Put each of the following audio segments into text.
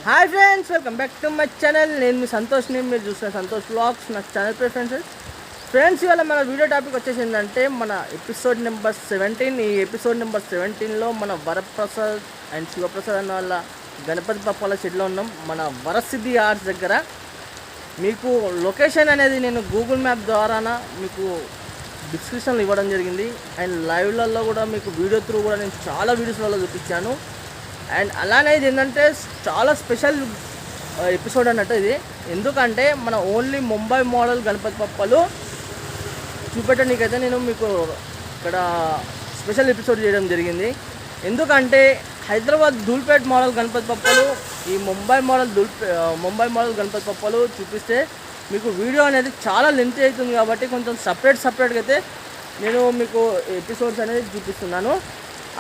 Hi friends, welcome back to my channel. నేను మీ సంతోష్ని, మీరు చూసిన సంతోష్ వ్లాగ్స్ నా ఛానల్ పేరు. ఫ్రెండ్స్ ఇవాళ మన వీడియో టాపిక్ వచ్చేసి ఏంటంటే మన ఎపిసోడ్ నెంబర్ 17. ఈ ఎపిసోడ్ నెంబర్ 17లో మన వరప్రసాద్ అండ్ శివప్రసాద్ అన్న వాళ్ళ గణపతి పప్పాల షెడ్లో ఉన్నాం, మన వరసిద్ధి ఆర్ట్స్ దగ్గర. మీకు లొకేషన్ అనేది నేను గూగుల్ మ్యాప్ ద్వారా మీకు డిస్క్రిప్షన్లో ఇవ్వడం జరిగింది. అండ్ లైవ్లలో కూడా మీకు వీడియో త్రూ కూడా నేను చాలా వీడియోస్లలో చూపించాను. అండ్ అలానే ఇది ఏంటంటే చాలా స్పెషల్ ఎపిసోడ్ అన్నట్టు ఇది. ఎందుకంటే మన ఓన్లీ ముంబై మోడల్ గణపతి పప్పలు చూపెట్టడానికైతే నేను మీకు ఇక్కడ స్పెషల్ ఎపిసోడ్ చేయడం జరిగింది. ఎందుకంటే హైదరాబాద్ ధూల్పేట్ మోడల్ గణపతి పప్పలు, ఈ ముంబై మోడల్ గణపతి పప్పలు చూపిస్తే మీకు వీడియో అనేది చాలా లెంత్ అవుతుంది. కాబట్టి కొంచెం సపరేట్గా అయితే నేను మీకు ఎపిసోడ్స్ అనేది చూపిస్తున్నాను.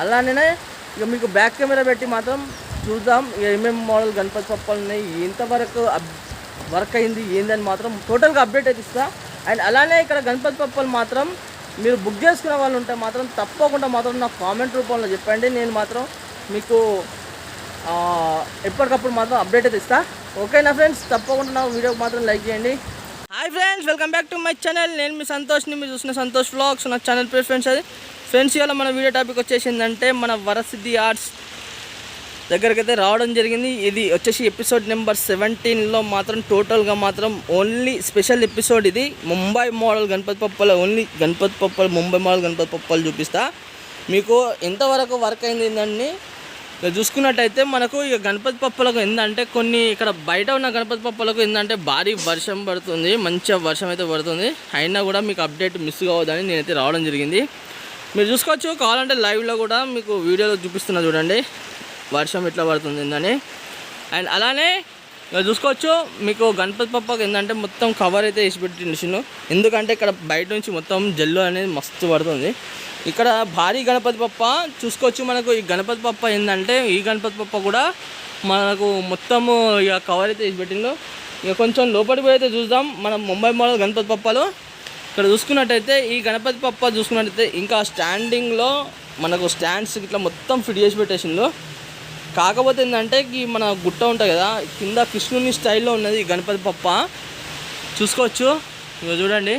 అలానే ఇక మీకు బ్యాక్ కెమెరా పెట్టి మాత్రం చూద్దాం ఏమేమి మోడల్ గణపతి పప్పాలు ఉన్నాయి, ఎంతవరకు వర్క్ అయింది ఏందని మాత్రం టోటల్గా అప్డేట్ అయితే ఇస్తా. అండ్ అలానే ఇక్కడ గణపతి పప్పాలు మాత్రం మీరు బుక్ చేసుకునే వాళ్ళు ఉంటే మాత్రం తప్పకుండా మాత్రం నాకు కామెంట్ రూపంలో చెప్పండి. నేను మాత్రం మీకు ఎప్పటికప్పుడు మాత్రం అప్డేట్ అయితే ఇస్తా. ఓకేనా ఫ్రెండ్స్, తప్పకుండా నా వీడియోకి మాత్రం లైక్ చేయండి. Hi friends, welcome back to my channel. నేను మీ సంతోష్ని, మీరు చూసిన సంతోష్ వ్లాగ్స్ నా ఛానల్ పేరు. ఫ్రెండ్స్ ఇవాళ మన వీడియో టాపిక్ వచ్చేసిందంటే మన వరసిద్ధి ఆర్ట్స్ దగ్గరికి అయితే రావడం జరిగింది. ఇది వచ్చేసి ఎపిసోడ్ నెంబర్ 17లో మాత్రం టోటల్గా మాత్రం ఓన్లీ స్పెషల్ ఎపిసోడ్ ఇది. ముంబై మోడల్ గణపతి పప్పలు, ఓన్లీ గణపతి పప్పలు, ముంబై మోడల్ గణపతి పప్పలు చూపిస్తా. మీకు ఎంతవరకు వర్క్ అయింది ఏంటని చూసుకున్నట్టయితే మనకు ఇక గణపతి పప్పలకు ఏంటంటే కొన్ని ఇక్కడ బయట ఉన్న గణపతి పప్పలకు ఏంటంటే భారీ వర్షం పడుతుంది, మంచిగా వర్షం అయితే పడుతుంది. అయినా కూడా మీకు అప్డేట్ మిస్ కావద్దని నేనైతే రావడం జరిగింది. మీరు చూసుకోవచ్చు, కావాలంటే లైవ్లో కూడా మీకు వీడియోలో చూపిస్తున్నా చూడండి వర్షం ఎట్లా పడుతుంది ఏందని. అండ్ అలానే చూసుకోవచ్చు మీకు గణపతి పప్పకి ఏంటంటే మొత్తం కవర్ అయితే వేసి పెట్టిండు. ఎందుకంటే ఇక్కడ బయట నుంచి మొత్తం జల్లు అనేది మస్తు పడుతుంది. ఇక్కడ భారీ గణపతి పప్ప చూసుకోవచ్చు. మనకు ఈ గణపతి పప్ప ఏంటంటే ఈ గణపతి పప్ప కూడా మనకు మొత్తము ఇక కవర్ అయితే వేసి పెట్టిండు. ఇక కొంచెం లోపలికి పోయి అయితే చూద్దాం మనం ముంబై మోడల్ గణపతి పప్పలు. ఇక్కడ చూసుకున్నట్టయితే ఈ గణపతి పప్ప చూసుకున్నట్టయితే ఇంకా స్టాండింగ్లో మనకు స్టాండ్స్ ఇట్లా మొత్తం ఫిట్ చేసి పెట్టేసిండు. కాకపోతే ఏంటంటే ఈ మన గుట్ట ఉంటుంది కదా, కింద కృష్ణుని స్టైల్లో ఉన్నది ఈ గణపతి పప్ప. చూసుకోవచ్చు, ఇక చూడండి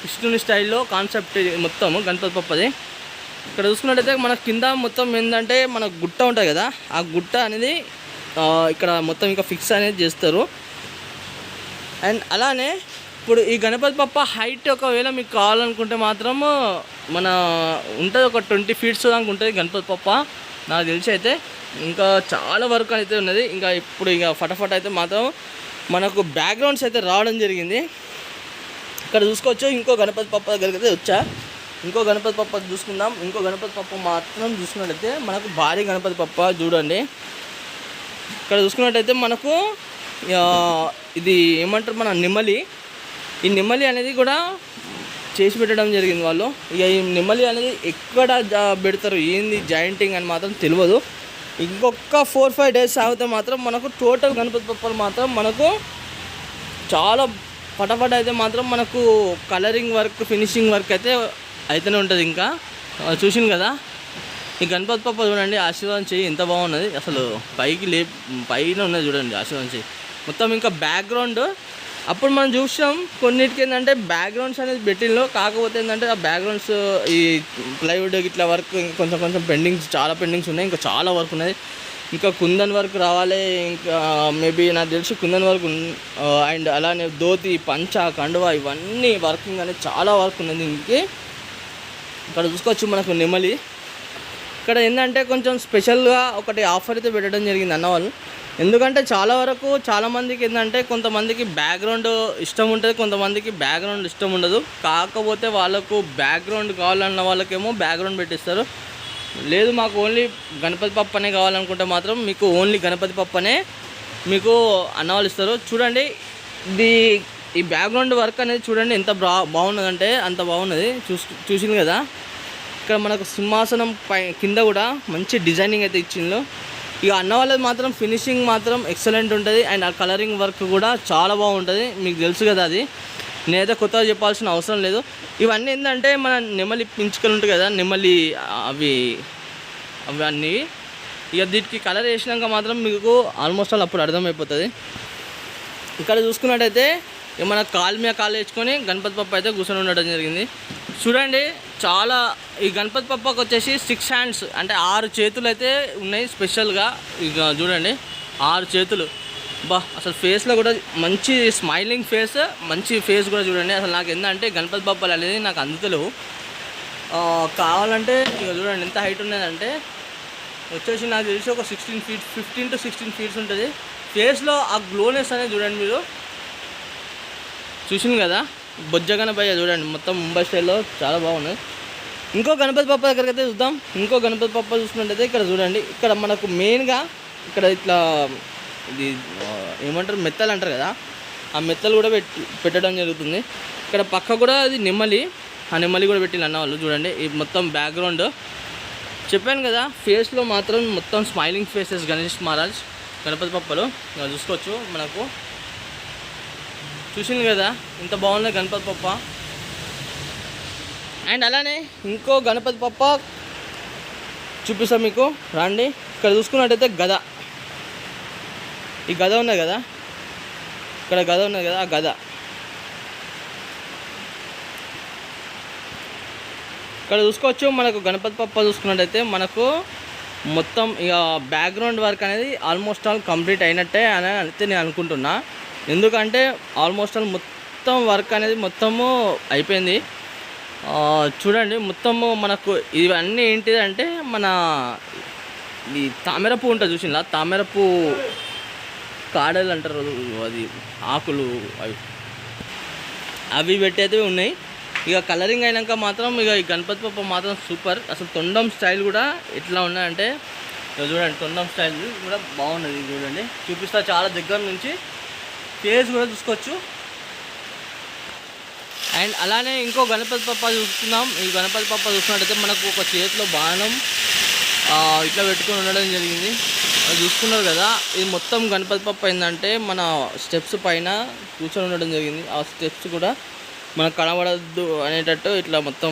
కృష్ణుని స్టైల్లో కాన్సెప్ట్ మొత్తం గణపతి పప్పది. ఇక్కడ చూసుకున్నట్టయితే మన కింద మొత్తం ఏంటంటే మన గుట్ట ఉంటుంది కదా, ఆ గుట్ట అనేది ఇక్కడ మొత్తం ఇంకా ఫిక్స్ అనేది చేస్తారు. అండ్ అలానే ఇప్పుడు ఈ గణపతి పప్ప హైట్ ఒకవేళ మీకు కావాలనుకుంటే మాత్రం మన ఉంటుంది ఒక 20 feet దాకా ఉంటుంది గణపతి పప్ప నాకు తెలిసి అయితే. ఇంకా చాలా వర్క్ అయితే ఉన్నది. ఇంకా ఇప్పుడు ఇక ఫటాఫట్ అయితే మాత్రం మనకు బ్యాక్గ్రౌండ్స్ అయితే రావడం జరిగింది. ఇక్కడ చూసుకోవచ్చు ఇంకో గణపతి పప్ప దగ్గరికి అయితే వచ్చా. ఇంకో గణపతి పప్ప చూసుకుందాం. ఇంకో గణపతి పప్ప మాత్రం చూసుకున్నట్టయితే మనకు భారీ గణపతి పప్ప చూడండి. ఇక్కడ చూసుకున్నట్టయితే మనకు ఇది ఏమంటారు మన నెమలి. ఈ నెమలి అనేది కూడా చేసి పెట్టడం జరిగింది వాళ్ళు. ఇక ఈ నెమలి అనేది ఎక్కడ పెడతారు ఏంది జాయింటింగ్ అని మాత్రం తెలియదు. ఇంకొక 4-5 days ఆగితే మాత్రం మనకు టోటల్ గణపతి పప్పలు మాత్రం మనకు చాలా ఫటాఫట్ అయితే మాత్రం మనకు కలరింగ్ వర్క్, ఫినిషింగ్ వర్క్ అయితే అయితేనే ఉంటుంది. ఇంకా చూసింది కదా ఈ గణపతి పప్ప చూడండి, ఆశీర్వాదం చెయ్యి ఎంత బాగున్నది అసలు. పైన ఉన్నది చూడండి ఆశీర్వాదం చెయ్యి మొత్తం. ఇంకా బ్యాక్గ్రౌండ్ అప్పుడు మనం చూసాం కొన్నిటికి ఏంటంటే బ్యాక్గ్రౌండ్స్ అనేది పెట్టింలో. కాకపోతే ఏంటంటే ఆ బ్యాక్గ్రౌండ్స్ ఈ ప్లైవుడ్ ఇట్లా వర్క్ కొంచెం చాలా పెండింగ్స్ ఉన్నాయి. ఇంకా చాలా వర్క్ ఉన్నది. ఇంకా కుందన్ వర్క్ రావాలి. ఇంకా మేబీ నాకు తెలిసి కుందన్ వర్క్. అండ్ అలానే ధోతి, పంచ, కండువా ఇవన్నీ వర్కింగ్ అనేది చాలా వర్క్ ఉన్నది దీనికి. ఇక్కడ చూసుకోవచ్చు మనకు నెమలి. ఇక్కడ ఏంటంటే కొంచెం స్పెషల్గా ఒకటి ఆఫర్ అయితే పెట్టడం జరిగింది అన్నవాళ్ళు. ఎందుకంటే చాలామందికి ఏంటంటే కొంతమందికి బ్యాక్గ్రౌండ్ ఇష్టం ఉంటుంది, కొంతమందికి బ్యాక్గ్రౌండ్ ఇష్టం ఉండదు. కాకపోతే వాళ్ళకు బ్యాక్గ్రౌండ్ కావాలన్న వాళ్ళకేమో బ్యాక్గ్రౌండ్ పెట్టిస్తారు. లేదు మాకు ఓన్లీ గణపతి పప్పనే కావాలనుకుంటే మాత్రం మీకు ఓన్లీ గణపతి పప్పనే మీకు అన్నవాళ్ళు ఇస్తారు. చూడండి ఈ బ్యాక్గ్రౌండ్ వర్క్ అనేది చూడండి ఎంత బాగున్నదంటే అంత బాగున్నది. చూసింది కదా ఇక్కడ మనకు సింహాసనం కింద కూడా మంచి డిజైనింగ్ అయితే ఇచ్చిండు. ఇక అన్న వాళ్ళది మాత్రం ఫినిషింగ్ మాత్రం ఎక్సలెంట్ ఉంటుంది. అండ్ ఆ కలరింగ్ వర్క్ కూడా చాలా బాగుంటుంది. మీకు తెలుసు కదా, అది నేనైతే కొత్తగా చెప్పాల్సిన అవసరం లేదు. ఇవన్నీ ఏంటంటే మన నెమలి పించుకలు ఉంటాయి కదా, నెమలి అవి అన్నీ ఇక దీనికి కలర్ వేసినాక మాత్రం మీకు ఆల్మోస్ట్ ఆల్ అప్పుడు అర్థమైపోతుంది. ఇక్కడ చూసుకున్నట్టయితే ఇక మన కాలు మీద కాలు వేసుకొని గణపతి పప్ప అయితే కూర్చొని ఉండడం జరిగింది. చూడండి చాలా ఈ గణపతి పప్పకు వచ్చేసి 6 హ్యాండ్స్ అంటే 6 చేతులు అయితే ఉన్నాయి స్పెషల్గా. ఇక చూడండి 6 చేతులు. అసలు ఫేస్లో కూడా మంచి స్మైలింగ్ ఫేస్, మంచి ఫేస్ కూడా చూడండి. అసలు నాకు ఏంటంటే గణపతి బొప్పలు అనేది నాకు అందుతలేవు. కావాలంటే ఇక చూడండి ఎంత హైట్ ఉన్నదంటే వచ్చేసి నాకు తెలిసి ఒక 16 feet 15 to 16 feet ఉంటుంది. ఫేస్లో ఆ గ్లోనెస్ అనేది చూడండి, మీరు చూసింది కదా. బొజ్జ గణపయ్య చూడండి మొత్తం ముంబై స్టైల్లో చాలా బాగున్నది. ఇంకో గణపతి బొప్ప దగ్గరికి అయితే చూద్దాం. ఇంకో గణపతి బొప్ప చూసుకున్నట్టయితే ఇక్కడ చూడండి, ఇక్కడ మనకు మెయిన్గా ఇక్కడ ఇట్లా ఇది ఏమంటారు మెత్తలు అంటారు కదా, ఆ మెత్తలు కూడా పెట్టడం జరుగుతుంది. ఇక్కడ పక్క కూడా అది నెమ్మలి, ఆ నెమ్మలి కూడా పెట్టింది అన్న వాళ్ళు. చూడండి ఈ మొత్తం బ్యాక్గ్రౌండ్ చెప్పాను కదా, ఫేస్లో మాత్రం మొత్తం స్మైలింగ్ ఫేసెస్ గణేష్ మహారాజ్ గణపతి బొప్పలు చూసుకోవచ్చు. మనకు చూసింది కదా ఇంత బాగుంది గణపతి బొప్ప. అండ్ అలానే ఇంకో గణపతి బొప్ప చూపిస్తాం మీకు, రండి. ఇక్కడ చూసుకున్నట్టయితే గద, ఈ గద ఉన్నది కదా, ఇక్కడ గద ఉన్నది కదా, ఆ గద ఇక్కడ చూసుకోవచ్చు. మనకు గణపతి బొప్ప చూసుకున్నట్టయితే మనకు మొత్తం ఇక బ్యాక్గ్రౌండ్ వర్క్ అనేది ఆల్మోస్ట్ ఆల్ కంప్లీట్ అయినట్టే అని అయితే నేను అనుకుంటున్నా. ఎందుకంటే ఆల్మోస్ట్ ఆల్ మొత్తం వర్క్ అనేది మొత్తము అయిపోయింది. చూడండి మొత్తము మనకు ఇవన్నీ ఏంటిదంటే మన ఈ తామర పువ్వు ఉంటుంది చూసిందా, తామర పువ్వు కాడలు అంటారు, అది ఆకులు అవి పెట్టేది ఉన్నాయి. ఇక కలరింగ్ అయినాక మాత్రం ఇక ఈ గణపతి బొప్ప మాత్రం సూపర్. అసలు తొండం స్టైల్ కూడా ఎట్లా ఉన్నాయంటే చూడండి, తొండం స్టైల్ కూడా బాగున్నది. చూడండి చూపిస్తా చాలా దగ్గర నుంచి, ఫేస్ కూడా చూసుకోవచ్చు. అండ్ అలానే ఇంకో గణపతి బొప్ప చూస్తున్నాం. ఈ గణపతి బొప్ప చూసుకున్నట్టయితే మనకు ఒక చేతిలో బాణం ఇట్లా పెట్టుకొని ఉండడం జరిగింది. అది చూసుకున్నారు కదా, ఇది మొత్తం గణపతి బొప్ప ఏంటంటే మన స్టెప్స్ పైన కూర్చొని ఉండడం జరిగింది. ఆ స్టెప్స్ కూడా మనకు కనబడద్దు అనేటట్టు ఇట్లా మొత్తం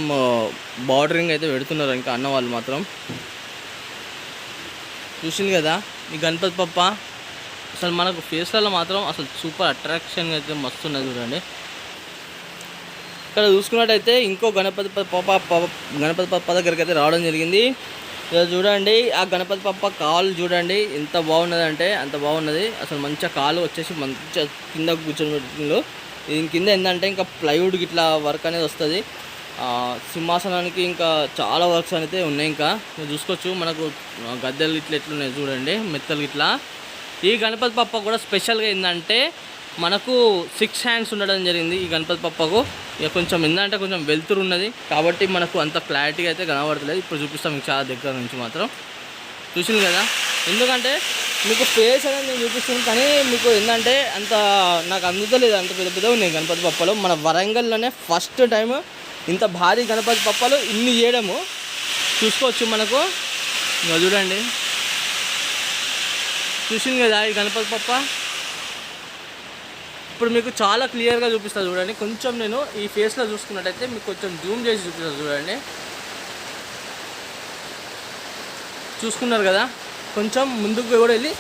బార్డరింగ్ అయితే పెడుతున్నారు ఇంకా అన్న వాళ్ళు మాత్రం. చూసింది కదా ఈ గణపతి బొప్ప అసలు మనకు ఫేస్లలో మాత్రం అసలు సూపర్ అట్రాక్షన్ అయితే మస్తు ఉన్నది. చూడండి ఇక్కడ చూసుకున్నట్టయితే ఇంకో గణపతి బొప్ప దగ్గరికి అయితే రావడం జరిగింది. ఇక చూడండి ఆ గణపతి బొప్ప కాలు చూడండి ఎంత బాగున్నదంటే అంత బాగున్నది. అసలు మంచిగా కాలు వచ్చేసి మంచిగా కింద కూర్చొని పెట్టిండు. దీని కింద ఏంటంటే ఇంకా ప్లైవుడ్ ఇట్లా వర్క్ అనేది వస్తుంది. సింహాసనానికి ఇంకా చాలా వర్క్స్ అయితే ఉన్నాయి. ఇంకా చూసుకోవచ్చు మనకు గద్దెలు ఇట్లా ఎట్లున్నాయి చూడండి, మెత్తలు ఇట్లా. ఈ గణపతి బొప్ప కూడా స్పెషల్గా ఏంటంటే మనకు 6 హ్యాండ్స్ ఉండడం జరిగింది ఈ గణపతి బొప్పకు. ఇక కొంచెం ఏంటంటే కొంచెం వెలుతురు ఉన్నది కాబట్టి మనకు అంత క్లారిటీగా అయితే కనబడతలేదు. ఇప్పుడు చూపిస్తాం మీకు చాలా దగ్గర నుంచి మాత్రం. చూసింది కదా, ఎందుకంటే మీకు ఫేస్ అనేది నేను చూపిస్తాను కానీ మీకు ఏంటంటే అంత నాకు అందుతలేదు. అంత పెద్ద పెద్ద ఉన్నాయి గణపతి బొప్పలు. మన వరంగల్లోనే ఫస్ట్ టైం ఇంత భారీ గణపతి బొప్పలు ఇన్ని చేయడము చూసుకోవచ్చు మనకు. చూడండి చూసింది కదా ఈ గణపతి బొప్ప. ఇప్పుడు మీకు చాలా క్లియర్గా చూపిస్తాను చూడండి. కొంచెం నేను ఈ ఫేస్లో చూసుకున్నట్టయితే మీకు కొంచెం జూమ్ చేసి చూపిస్తాను చూడండి. చూసుకున్నారు కదా, కొంచెం ముందుకు కూడా వెళ్ళి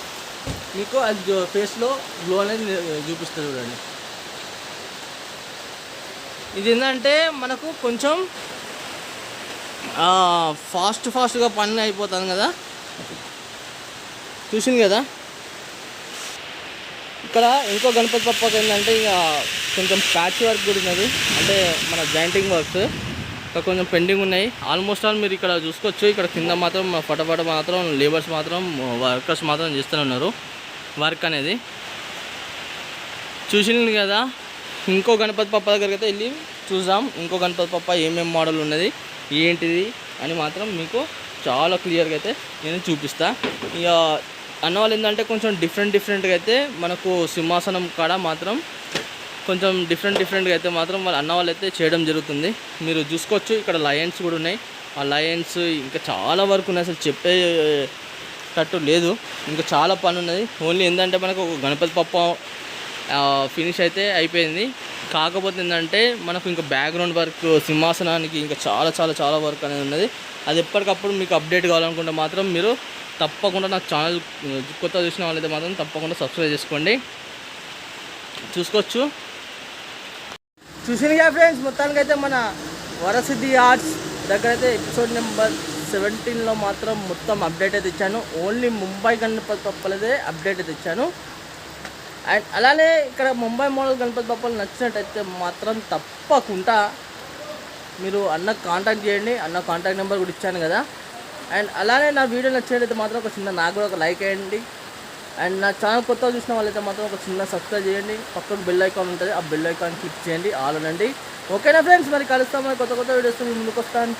మీకు అది ఫేస్లో గ్లో అనేది చూపిస్తుంది చూడండి. ఇది ఏంటంటే మనకు కొంచెం ఫాస్ట్గా పని అయిపోతుంది కదా. చూసింది కదా ఇక్కడ ఇంకో గణపతి బొప్పకి ఏంటంటే ఇక కొంచెం ప్యాచ్ వర్క్ కూడా ఉన్నది, అంటే మన జాయింటింగ్ వర్క్స్ ఇంకా కొంచెం పెండింగ్ ఉన్నాయి. ఆల్మోస్ట్ ఆల్ మీరు ఇక్కడ చూసుకోవచ్చు. ఇక్కడ కింద మాత్రం ఫటాఫట మాత్రం లేబర్స్ మాత్రం వర్కర్స్ మాత్రం చేస్తూనే ఉన్నారు వర్క్ అనేది. చూసింది కదా, ఇంకో గణపతి బొప్ప దగ్గరికి అయితే వెళ్ళి చూద్దాం. ఇంకో గణపతి బొప్ప ఏమేమి మోడల్ ఉన్నది ఏంటిది అని మాత్రం మీకు చాలా క్లియర్గా అయితే నేను చూపిస్తా. ఇక అన్నవాళ్ళు ఏంటంటే కొంచెం డిఫరెంట్గా అయితే మనకు సింహాసనం కాడ మాత్రం కొంచెం డిఫరెంట్గా అయితే మాత్రం వాళ్ళ అన్నవాళ్ళు అయితే చేయడం జరుగుతుంది. మీరు చూసుకోవచ్చు ఇక్కడ లయన్స్ కూడా ఉన్నాయి. ఆ లయన్స్ ఇంకా చాలా వరకు ఉన్నాయి, అసలు చెప్పేటట్టు లేదు. ఇంకా చాలా పని ఉన్నది. ఓన్లీ ఏంటంటే మనకు ఒక గణపతి బొప్ప ఫినిష్ అయితే అయిపోయింది. కాకపోతే ఏంటంటే మనకు ఇంకా బ్యాక్గ్రౌండ్ వర్క్ సింహాసనానికి ఇంకా చాలా వర్క్ అనేది ఉన్నది. అది ఎప్పటికప్పుడు మీకు అప్డేట్ కావాలనుకుంటే మాత్రం మీరు తప్పకుండా నా ఛానల్ కొత్త చూసిన వాళ్ళైతే మాత్రం తప్పకుండా సబ్స్క్రైబ్ చేసుకోండి. చూసుకోవచ్చు. చూసినగా ఫ్రెండ్స్, మొత్తానికైతే మన వరసిద్ధి ఆర్ట్స్ దగ్గర అయితే ఎపిసోడ్ నెంబర్ 17లో మాత్రం మొత్తం అప్డేట్ అయితే ఇచ్చాను. ఓన్లీ ముంబై గణపతి బప్పలదే అప్డేట్ అయితే ఇచ్చాను. అండ్ అలానే ఇక్కడ ముంబై మోడల్ గణపతి బప్పలు నచ్చినట్టయితే మాత్రం తప్పకుండా మీరు అన్న కాంటాక్ట్ చేయండి. అన్న కాంటాక్ట్ నెంబర్ కూడా ఇచ్చాను కదా. అండ్ అలానే నా వీడియో నచ్చినట్టయితే మాత్రం ఒక చిన్న నాకు కూడా ఒక లైక్ వేయండి. అండ్ నా ఛానల్ కొత్తగా చూసిన వాళ్ళైతే మాత్రం ఒక చిన్న సబ్స్క్రైబ్ చేయండి. పక్కకు బెల్ ఐకాన్ ఉంటుంది, ఆ బెల్ ఐకాన్ క్లిక్ చేయండి, ఆల్ అనండి. ఓకేనా ఫ్రెండ్స్, మరి కలుస్తాం. మరి కొత్త వీడియోస్ ముందుకు వస్తాను.